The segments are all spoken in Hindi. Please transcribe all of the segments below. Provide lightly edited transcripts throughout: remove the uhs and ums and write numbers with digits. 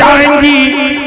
जाएंगी।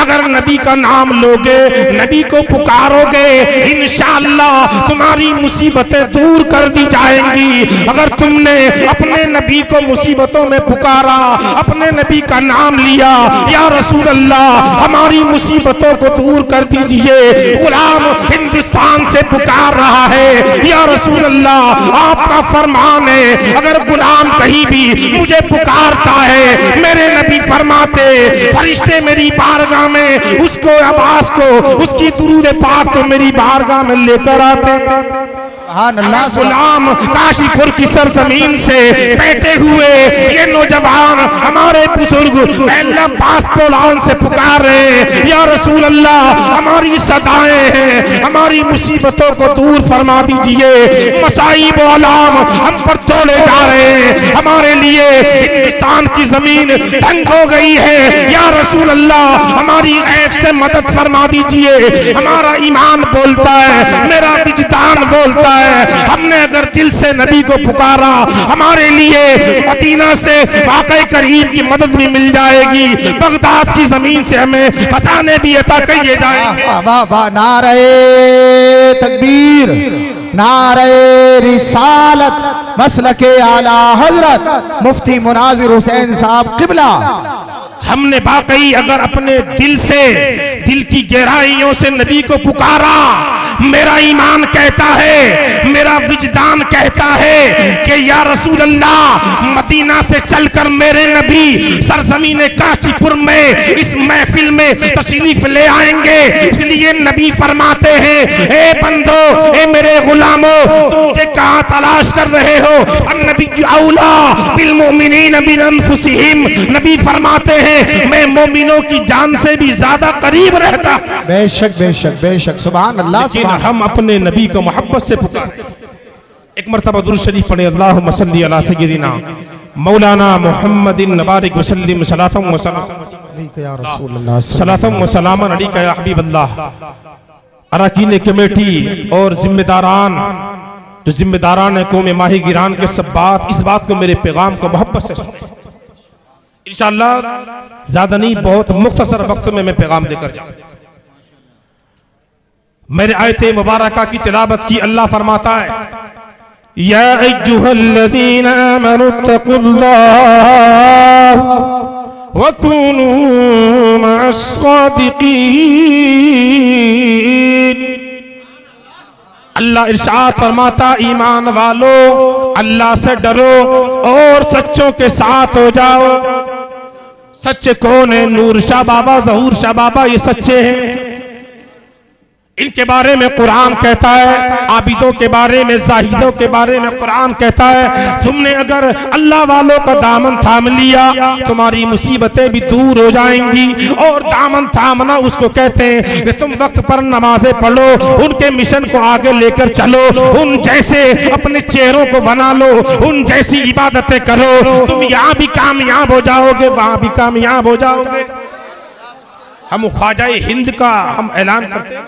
अगर नबी का नाम लोगे, नबी को पुकारोगे, इंशाअल्लाह तुम्हारी मुसीबतें दूर कर दी जाएंगी। अगर तुमने अपने नबी को मुसीबतों में पुकारा, अपने नबी का नाम लिया, या रसूल अल्लाह हमारी मुसीबतों को दूर कर दीजिए। गुलाम हिंदुस्तान से पुकार रहा है, या रसूल अल्लाह आपका फरमान है, अगर गुलाम कहीं भी मुझे पुकारता है, मेरे नबी फरमाते फरिश्ते मेरी बारगाह में उसको आवाज को, उसकी दुरूद पाक को मेरी बारगाह में लेकर आते। गुलाम काशीपुर की सरजमीन से बैठे हुए ये नौजवान हमारे बुजुर्ग अल्लाह पास पौलान से पुकार रहे हैं, या रसूल अल्लाह हमारी सदाएं हैं, हमारी मुसीबतों को दूर फरमा दीजिए। मसाइब आलम हम पर तोले जा रहे हैं, हमारे लिए हिंदुस्तान की जमीन तंग हो गई है, या रसूल अल्लाह हमारी ऐब से मदद फरमा दीजिए। हमारा ईमान बोलता है, मेरा विजदान बोलता है, हमने अगर दिल से नबी को पुकारा, हमारे लिए मदीना से वाकई करीम की मदद भी मिल जाएगी, बगदाद की जमीन से हमें खजाने भी अता किए जाएंगे। नारे तकबीर, नारे रिसालत, मसलके आला हजरत मुफ्ती मुनाजिर हुसैन साहब किबला। हमने वाकई अगर अपने दिल से, दिल की गहराइयों से नबी को पुकारा, मेरा ईमान कहता है, मेरा विजदान कहता है कि या रसूल अल्लाह मदीना से चलकर मेरे नबी सरजमीन काशीपुर में इस महफिल में तशरीफ ले आएंगे। इसलिए नबी फरमाते हैं, ए बंदो, ए मेरे गुलामों, तुम मुझे कहाँ तलाश कर रहे हो? अन्नबी औला बिल मोमिनीन मिन अनफुसिहिम। नबी फरमाते हैं मैं मोमिनों की जान से भी ज्यादा करीब रहता। बेशक बेशक बेशक, सुभान अल्लाह। हम अपने नबी को मोहब्बत से पुकारते। एक मरतबा दुरूद शरीफ पढ़े, अल्लाहुम्मा सल्ली अला सय्यदिना मौलाना मुहम्मदिन नबारिक वसल्लिम सलातम व सलामन अलैका या हबीबल्लाह। अरकान कमेटी और जिम्मेदारान, जो जिम्मेदारान है कौम माही गिरान के सब बात, इस बात को, मेरे पैगाम को मोहब्बत से सुनते। इंशाअल्लाह ज्यादा नहीं, बहुत मुख्तसर वक्त में मैं पैगाम देकर जाऊं। मेरे आयते मुबारका की तिलावत की। अल्लाह फरमाता है, या अय्युहल्लज़ीना आमनुत्तकुल्लाह व कूनू मअस्सादिकीन। अल्लाह इरशाद फरमाता, ईमान वालो अल्लाह से डरो और सच्चों के साथ हो जाओ। सच्चे कौन है? नूर शाह बाबा, ज़हूर शाह बाबा, ये सच्चे हैं। इनके बारे में कुरान कहता है, आबिदों के बारे में, जाहिदों के बारे में कुरान कहता है, तुमने अगर अल्लाह वालों का दामन थाम लिया, तुम्हारी मुसीबतें भी दूर हो जाएंगी। और दामन थामना उसको कहते हैं कि तुम वक्त पर नमाजें पढ़ो, उनके मिशन को आगे लेकर चलो, उन जैसे अपने चेहरों को बना लो, उन जैसी इबादतें करो, तुम यहाँ भी कामयाब हो जाओगे, वहां भी कामयाब हो जाओगे। हम ख्वाजा हिंद का हम ऐलान करते हैं,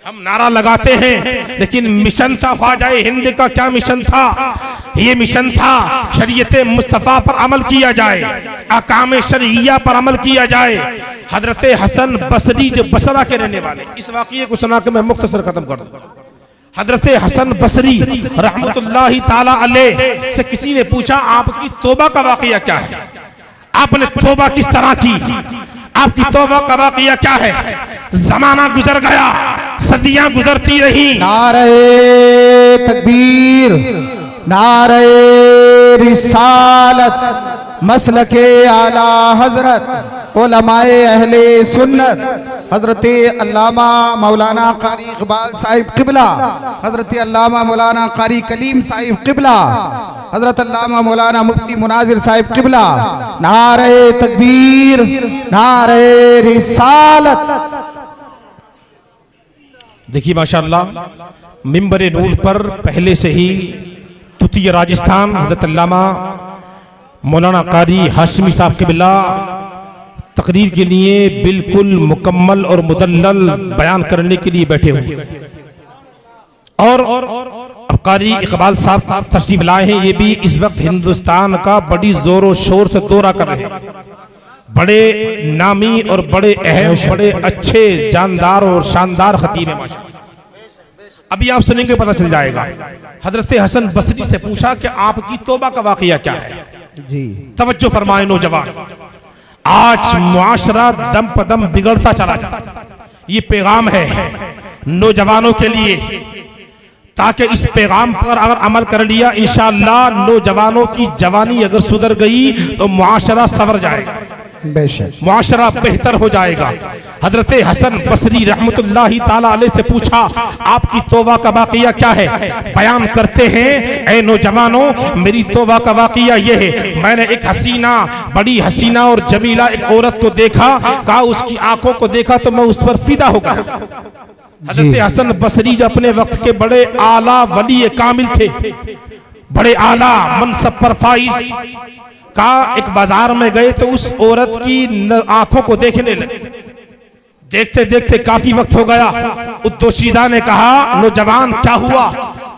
हम नारा लगाते हैं, लेकिन मिशन था ख्वाजा हिंद का। क्या मिशन था? ये मिशन था शरीयत मुस्तफ़ा पर अमल किया जाए, अहकाम शरइया पर अमल किया जाए। हजरत हसन बसरी, जो बसरा के रहने वाले, इस वाक़ये को सुना के मैं मुख्तसर खत्म कर दूं। हजरत हसन बसरी रहमतुल्लाहि ताला अलैह से किसी ने पूछा, आपकी तौबा का वाक़या क्या है? आपने तौबा किस तरह की? आपकी तौबा का वाक़या क्या है? जमाना गुजर गया, सदियां गुजरती रही। नारे तकबीर, नारे रिसालत, मसलके आला हजरत उलमाए अहले सुन्नत, हजरत अल्लामा मौलाना कारी इकबाल साहिब किबला, हजरत अल्लामा मौलाना कारी कलीम साहिब किबला, हजरत अल्लामा मौलाना मुफ्ती मुनाजिर साहिब किबला। नारे तकबीर, नारे रिसालत। देखिए माशाअल्लाह, मिंबर नूर पर पहले से ही तुतिया राजस्थान हजरत अल्लामा मौलाना कारी हाशमी साहब किबला तकरीर के लिए बिल्कुल मुकम्मल और मुदल्लल बयान करने के लिए बैठे हुए, और अब कारी इकबाल साहब तशरीफ लाए हैं। ये भी इस वक्त हिंदुस्तान का बड़ी जोरों शोर से दौरा कर रहे हैं, बड़े नामी और बड़े अहम, बड़े अच्छे, जानदार और शानदार खतीब है माशाअल्लाह। अभी आप सुनेंगे पता चल जाएगा। हजरत हसन बसरी से पूछा कि आपकी तौबा का वाकया क्या है। जी तवज्जो फरमाए नौजवान, आज मुआशरा दम पदम बिगड़ता चला जाता है। ये पैगाम है नौजवानों के लिए, ताकि इस पैगाम पर अगर अमल कर लिया इंशाअल्लाह नौजवानों की जवानी अगर सुधर गई तो मुआशरा सवर जाएगा, बेशक मुआशरा बेहतर हो जाएगा। हजरत हसन बसरी रहमतुल्लाहि ताला अलैह से पूछा आपकी तौबा का वाकया क्या है। बयान करते हैं, ऐ नौजवानों मेरी तौबा का वाकया ये है, मैंने एक हसीना, बड़ी हसीना और जमीला एक औरत को देखा, कहा उसकी आंखों को देखा तो मैं उस पर फिदा हो गया। हजरत हसन बसरी जो अपने वक्त के बड़े आला वली कामिल थे, बड़े आला मनसब पर फाइज का, एक बाजार में गए तो उस औरत की आंखों को देखने लगे। देखते देखते काफी वक्त हो गया। उद्दोशीदा ने कहा नौजवान क्या हुआ,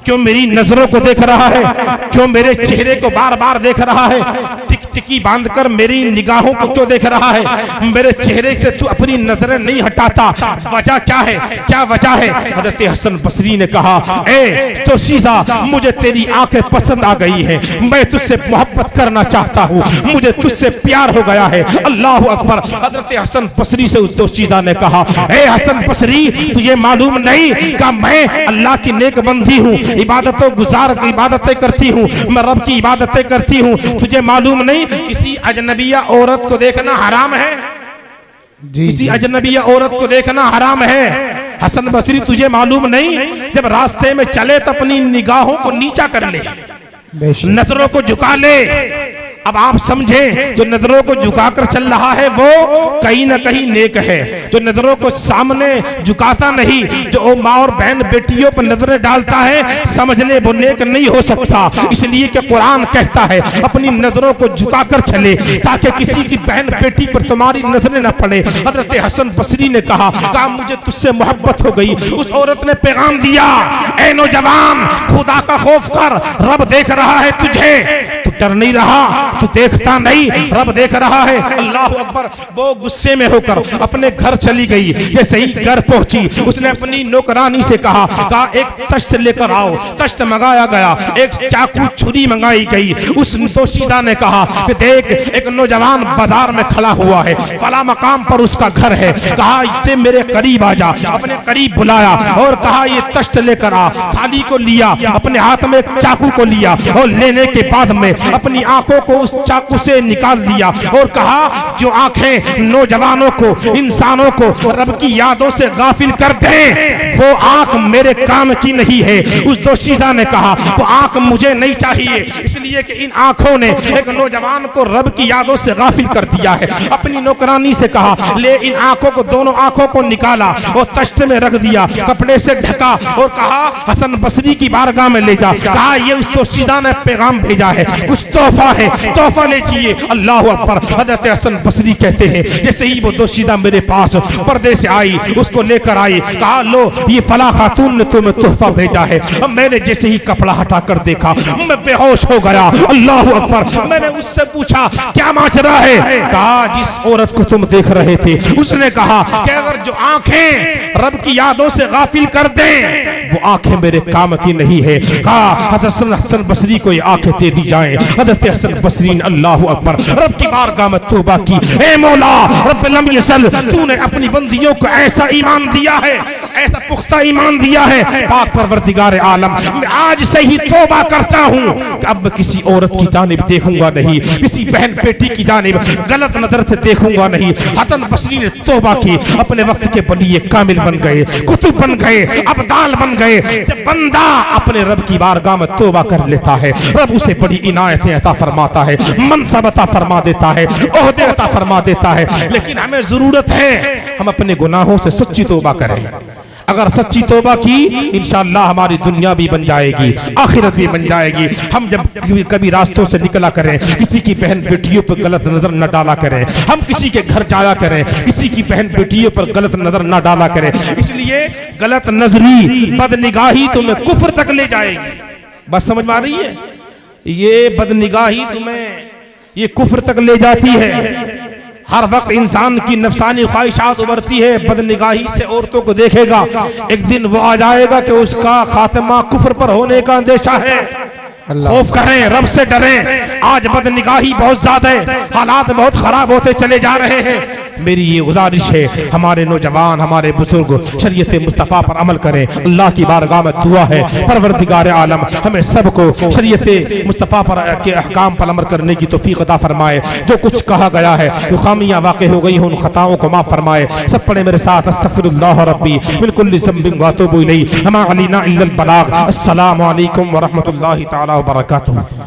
क्यों मेरी नजरों को देख रहा है, क्यों मेरे चेहरे को बार बार देख रहा है, टिकटिकी बांधकर मेरी निगाहों को क्यों देख रहा है, मेरे चेहरे से तू अपनी नजरें नहीं हटाता, वजह क्या है, क्या वजह है। हजरत हसन बसरी ने कहा ए तो सीधा मुझे तेरी आंखें पसंद आ गई है, मैं तुझसे मोहब्बत करना चाहता हूँ, मुझे तुझसे प्यार हो गया है। अल्लाह अकबर। हजरत हसन बसरी से उस दोशीदा ने कहा ए हसन बसरी तुझे मालूम नहीं कि मैं अल्लाह की नेक बंदी हूँ, इबादतों गुजार इबादतें करती हूँ, मैं रब की इबादतें करती हूँ, तुझे मालूम नहीं किसी अजनबिया औरत को देखना हराम है, किसी अजनबिया औरत को देखना हराम है। हसन बसरी तुझे मालूम नहीं जब रास्ते में चले तो अपनी निगाहों को नीचा कर ले, नजरों को झुका ले। अब आप समझें जो नजरों को झुकाकर चल रहा है वो कहीं ना कहीं नेक है, जो नजरों को सामने झुकाता नहीं, जो माँ और बहन बेटियों पर नजरें डालता है समझ ले वो नेक नहीं हो सकता। इसलिए कि कुरान कहता है अपनी नजरों को झुकाकर चले ताकि किसी की बहन बेटी पर तुम्हारी नजरें न पड़े। हजरत हसन बसरी ने कहा मुझे तुझसे मोहब्बत हो गई। उस औरत ने पैगाम दिया ए नौजवान खुदा का खौफ कर, रब देख रहा है तुझे, तू डर नहीं रहा, तू देखता नहीं, रब देख रहा है। अल्लाह अकबर। वो गुस्से में होकर अपने घर चली गई। जैसे ही घर पहुंची उसने अपनी नौकरानी से कहा एक तश्त लेकर आओ। तश्त मंगाया गया, एक चाकू छुरी मंगाई गई। उस दोशीदा ने कहा कि देख एक नौजवान बाजार में खड़ा हुआ है, फला मकाम पर उसका घर है, कहा इतने मेरे करीब आ जा। अपने करीब बुलाया और कहा ये तश्त लेकर आ। थाली को लिया, अपने हाथ में एक चाकू को लिया और लेने के बाद में अपनी आंखों को उस चाकू से निकाल दिया और कहा जो आंखें नौजवानों को, इंसानों को रब की यादों से गाफिल कर दे वो आंख मेरे काम की नहीं है। उस दोशीदा ने कहा वो आंख मुझे नहीं चाहिए, इसलिए कि इन आंखों ने एक नौजवान को रब की यादों से गाफिल कर दिया है। अपनी नौकरानी से कहा ले इन आंखों को, दोनों आंखों को निकाला और तश्त में रख दिया, कपड़े से ढका और कहा हसन बसरी की बारगाह में ले जा। कहा ये उस दोशीदा ने पैगाम भेजा है, कुछ तोहफा है, तोहफा लीजिए। अल्लाह अकबर। हजरत हसन बसरी कहते हैं जैसे ही वो दोशीदा मेरे पास पर्दे से आई उसको लेकर आई, कहा लो ये फला खातून ने तुम्हें तोहफा भेजा है। मैंने जैसे ही कपड़ा हटाकर देखा मैं बेहोश हो गया। अल्लाह अकबर। मैंने उससे पूछा क्या माजरा है, कहा जिस औरत को तुम देख रहे थे उसने कहा कि अगर जो आंखें रब की यादों से गाफिल कर दें वो आंखें मेरे काम की नहीं है। कहा हजरत हसन बसरी को ये आंखें दे दी जाएं। हजरत हसन बसरी ने अल्लाह अकबर रब की बारगाह में तौबा की, ए मौला रब लम यसल तूने अपनी बंदियों को ऐसा ईमान दिया है, ऐसा पुख्ता ईमान दिया है, पाक परवरदिगार आलम मैं आज से ही तौबा करता हूँ कि अब मैं किसी औरत की जानिब देखूंगा नहीं, किसी बहन बेटी की जानिब गलत नजर से देखूंगा नहीं। हसन बसरी ने तौबा की, अपने वक्त के बलिए कामिल बन गए, कुतुब बन गए, अब्दाल बन गए। जब बंदा अपने रब की बारगाह में तौबा कर लेता है रब उसे बड़ी इनायतें अता फरमाता है, मनसब अता फरमा देता है, ओहदे अता फरमा देता है। लेकिन हमें जरूरत है हम अपने गुनाहों से सच्ची तौबा करें। अगर सच्ची तौबा की इंशाअल्लाह हमारी दुनिया भी बन जाएगी, आखिरत भी बन जाएगी। हम जब कभी रास्तों से निकला करें किसी की बहन बेटियों पर गलत नजर न डाला करें, हम किसी के घर जाया करें किसी की बहन बेटियों पर गलत नजर न डाला करें। इसलिए गलत नजरी बदनिगाही तुम्हें कुफ्र तक ले जाएगी। बस समझ में आ रही है, ये बदनिगाही तुम्हें ये कुफ्र तक ले जाती है। हर वक्त इंसान की नफसानी ख्वाहिशात उभरती है, बदनिगाही से औरतों को देखेगा। एक दिन वो आ जाएगा कि उसका खात्मा कुफ्र पर होने का अंदेशा है। खौफ करें, रब से डरें। आज बदनिगाही बहुत ज्यादा है, हालात बहुत खराब होते चले जा रहे हैं। मेरी ये गुजारिश है, हमारे नौजवान, हमारे बुजुर्ग शरीयत मुस्तफ़ा पर अमल करें। अल्लाह की बारगाह में दुआ है, परवरदिगार आलम हमें सबको शरीयत मुस्तफ़ा पर के अहकाम पर अमल करने की तौफीक अता फरमाए। जो कुछ कहा गया है, जो खामियां वाक़ हो गई हैं, उन खताओं को माफ़ फरमाए। सब पढ़े मेरे साथ, अस्तग़फिरुल्लाह रब्बी मिन कुल्लि ज़ंबिन व अतूबु इलैहि, वमा अलैना इल्लल बलाग। अस्सलामु अलैकुम व रहमतुल्लाहि तआला व बरकातुहू।